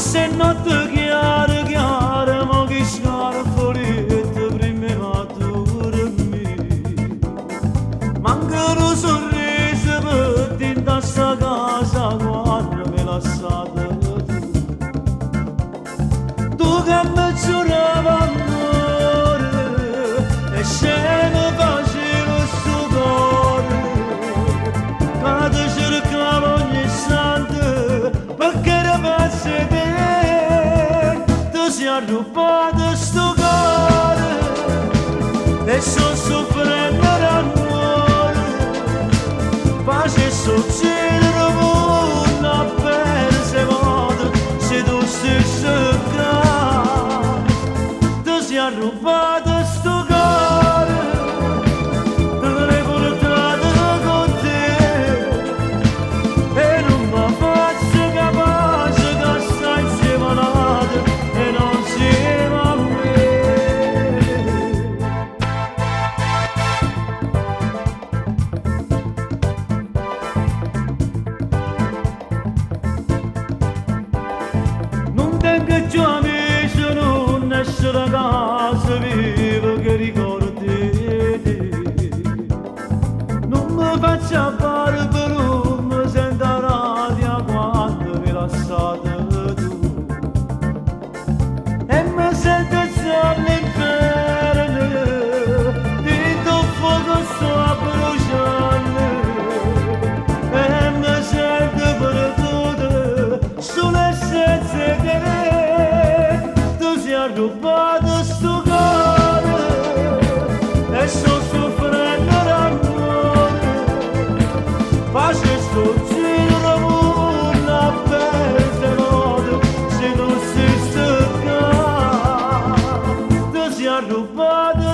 se notte chiara, chiara, ma che scara fuorietta prima matura me. Manca un sorriso per te in sta casa quando me lasciate tu. Tu che mi giurava amore e se mi facevo sto cuore, che ti cercavo ogni istante perché era pazzo te. Tu sei arrubato sto cuore e sto soffrendo d'amore, pace succedere una persa volta se tu stessi qua. Tu sei arrubato sto cuore, te l'hai portato con te e non mi faccio capace che stai insieme a l'altro e non insieme a me. Non tengo più amici, non esce da casa vivo che ricordi te. Non mi faccio fare per non mi sento rabbia quando mi lasciate tu. E mi sento già all'inferno, dentro fuoco sto a bruciare. E mi sento perduto sulle senza te. Tu sei arrubato sto cuore e sto soffrendo d'amore, pace sto giro una persa notte se non si sta qua. Tu sei arrubato